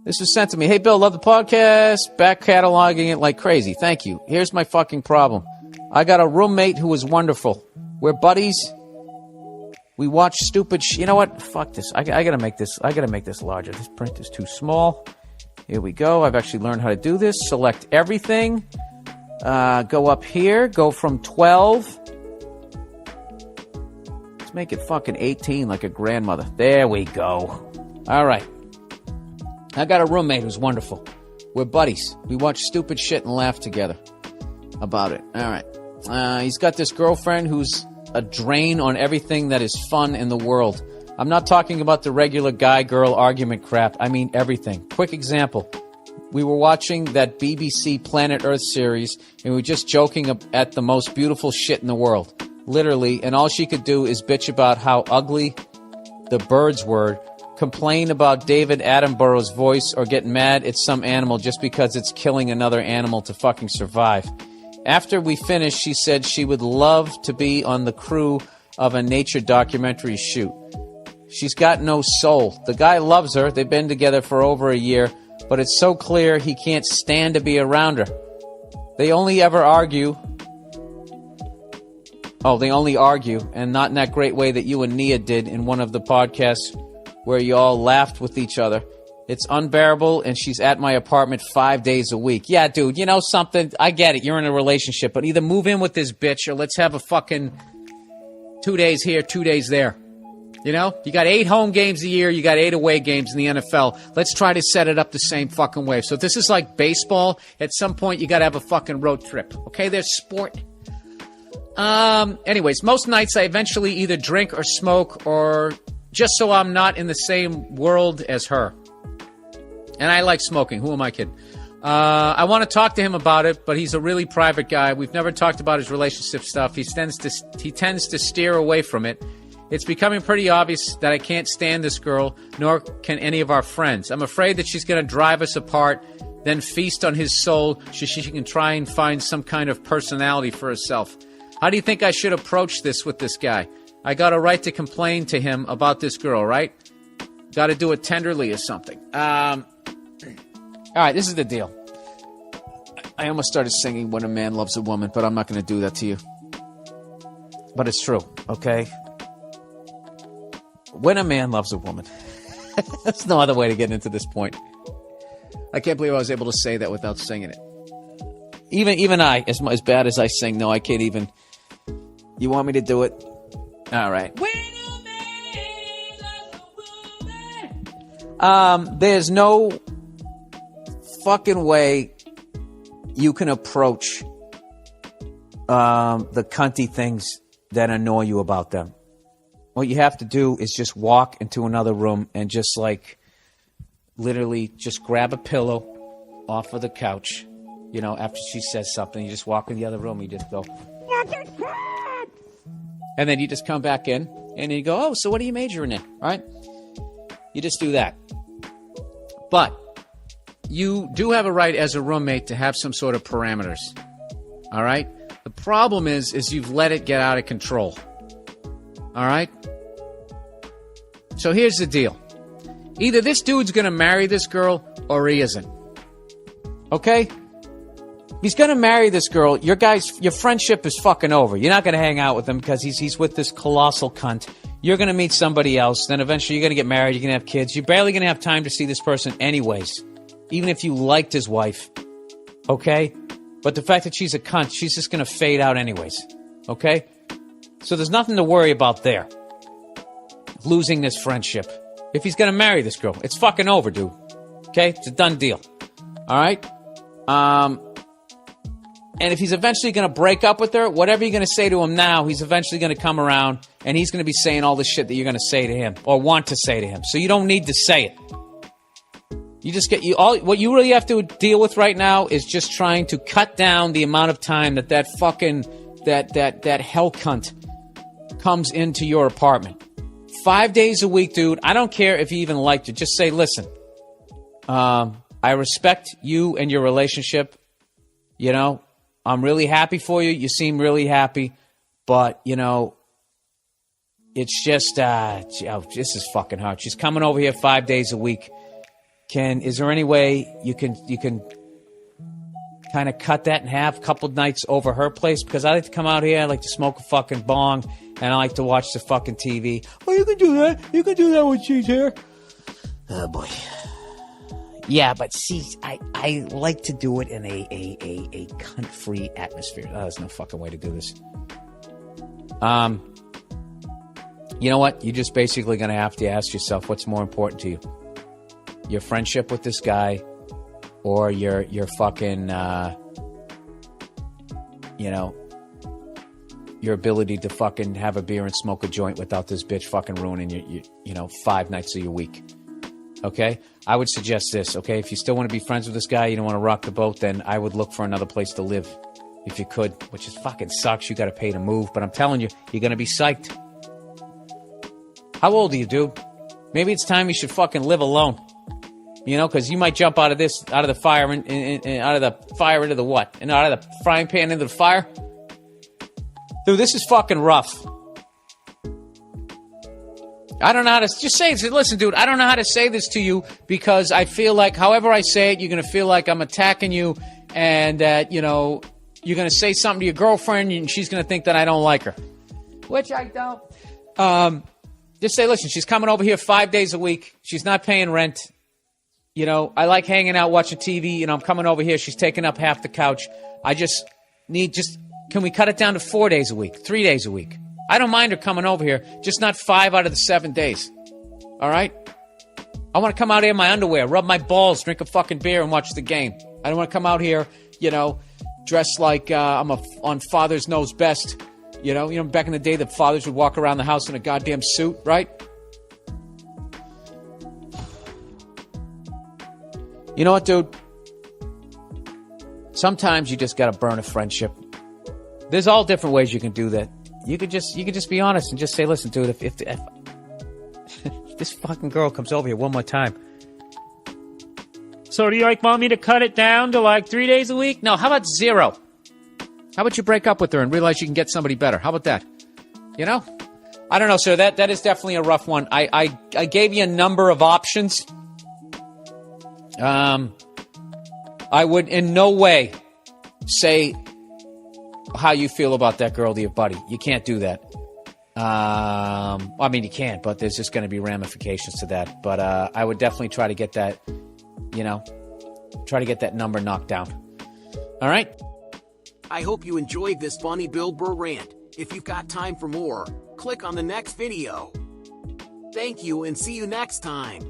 This was sent to me. Hey, Bill, love the podcast. Back cataloging it like crazy. Thank you. Here's my fucking problem. I got a roommate who is wonderful. We're buddies. We watch stupid You know what? Fuck this. I gotta make this. I gotta make this larger. This print is too small. Here we go. I've actually learned how to do this. Select everything. Go up here. Go from 12. Let's make it fucking 18 like a grandmother. There we go. All right. I got a roommate who's wonderful. We're buddies. We watch stupid shit and laugh together about it. All right. He's got this girlfriend who's a drain on everything that is fun in the world. I'm not talking about the regular guy-girl argument crap. I mean everything. Quick example. We were watching that BBC Planet Earth series, and we were just joking at the most beautiful shit in the world. Literally. And all she could do is bitch about how ugly the birds were, complain about David Attenborough's voice, or get mad at some animal just because it's killing another animal to fucking survive. After we finished, she said she would love to be on the crew of a nature documentary shoot. She's got no soul. The guy loves her. They've been together for over a year, but it's so clear he can't stand to be around her. They only argue, and not in that great way that you and Nia did in one of the podcasts where you all laughed with each other. It's unbearable, and she's at my apartment 5 days a week. Yeah, dude, you know something? I get it. You're in a relationship, but either move in with this bitch or let's have a fucking 2 days here, 2 days there. You know? You got 8 home games a year. You got 8 away games in the NFL. Let's try to set it up the same fucking way. So if this is like baseball, at some point you got to have a fucking road trip. Okay? There's sport. Anyways, most nights I eventually either drink or smoke, or just so I'm not in the same world as her. And I like smoking. Who am I kidding? I want to talk to him about it, but he's a really private guy. We've never talked about his relationship stuff. He tends to steer away from it. It's becoming pretty obvious that I can't stand this girl, nor can any of our friends. I'm afraid that she's going to drive us apart, then feast on his soul so she can try and find some kind of personality for herself. How do you think I should approach this with this guy? I got a right to complain to him about this girl, right? Got to do it tenderly or something. All right, this is the deal. I almost started singing When a Man Loves a Woman, but I'm not going to do that to you. But it's true, okay? When a man loves a woman. There's no other way to get into this point. I can't believe I was able to say that without singing it. Even I, as bad as I sing, no, I can't even. You want me to do it? All right. When a man loves a woman. There's no fucking way you can approach the cunty things that annoy you about them. What you have to do is just walk into another room and just literally just grab a pillow off of the couch. You know, after she says something, you just walk in the other room and you just go, and then you just come back in and you go, oh, so what are you majoring in? All right? You just do that. But you do have a right as a roommate to have some sort of parameters. All right? The problem is you've let it get out of control. All right? So here's the deal. Either this dude's going to marry this girl or he isn't. Okay? He's going to marry this girl. Your friendship is fucking over. You're not going to hang out with him because he's with this colossal cunt. You're going to meet somebody else. Then eventually you're going to get married. You're going to have kids. You're barely going to have time to see this person anyways. Even if you liked his wife. Okay? But the fact that she's a cunt, she's just going to fade out anyways. Okay? So there's nothing to worry about there. Losing this friendship. If he's going to marry this girl, it's fucking over, dude. Okay? It's a done deal. All right? And if he's eventually going to break up with her, whatever you're going to say to him now, he's eventually going to come around and he's going to be saying all the shit that you're going to say to him or want to say to him. So you don't need to say it. You just what you really have to deal with right now is just trying to cut down the amount of time that fucking that hell cunt comes into your apartment. 5 days a week, dude. I don't care if you even liked it. Just say, listen, I respect you and your relationship. You know, I'm really happy for you. You seem really happy. But, you know, it's just, this is fucking hard. She's coming over here 5 days a week. Is there any way you can kind of cut that in half, a couple nights over her place? Because I like to come out here, I like to smoke a fucking bong, and I like to watch the fucking TV. Oh, you can do that. You can do that when she's here. Oh, boy. Yeah, but see, I like to do it in a cunt-free atmosphere. Oh, there's no fucking way to do this. You know what? You're just basically going to have to ask yourself what's more important to you. Your friendship with this guy or your fucking, your ability to fucking have a beer and smoke a joint without this bitch fucking ruining your 5 nights of your week. Okay? I would suggest this, okay? If you still want to be friends with this guy, you don't want to rock the boat, then I would look for another place to live if you could, which is fucking sucks. You got to pay to move, but I'm telling you, you're going to be psyched. How old are you, dude? Maybe it's time you should fucking live alone. You know, because you might jump out of the fire and out of the fire into the what? And out of the frying pan into the fire? Dude, this is fucking rough. I don't know how to just say it. Listen, dude, I don't know how to say this to you because I feel like however I say it, you're going to feel like I'm attacking you and that, you're going to say something to your girlfriend and she's going to think that I don't like her. Which I don't. Just say, listen, she's coming over here 5 days a week. She's not paying rent. I like hanging out, watching TV. I'm coming over here. She's taking up half the couch. I just can we cut it down to 4 days a week, 3 days a week? I don't mind her coming over here, just not 5 out of the 7 days. All right? I want to come out here in my underwear, rub my balls, drink a fucking beer, and watch the game. I don't want to come out here, dressed like I'm on Father's Knows Best. Back in the day, the fathers would walk around the house in a goddamn suit, right? You know what, dude? Sometimes you just gotta burn a friendship. There's all different ways you can do that. You could just be honest and just say, listen, dude, if this fucking girl comes over here one more time. So do you want me to cut it down to 3 days a week? No, how about 0? How about you break up with her and realize you can get somebody better? How about that? I don't know, sir. That is definitely a rough one. I gave you a number of options. I would in no way say how you feel about that girl to your buddy. You can't do that. You can, but there's just going to be ramifications to that. But I would definitely try to get that, number knocked down. All right? I hope you enjoyed this funny Bill Burr rant. If you've got time for more, click on the next video. Thank you and see you next time.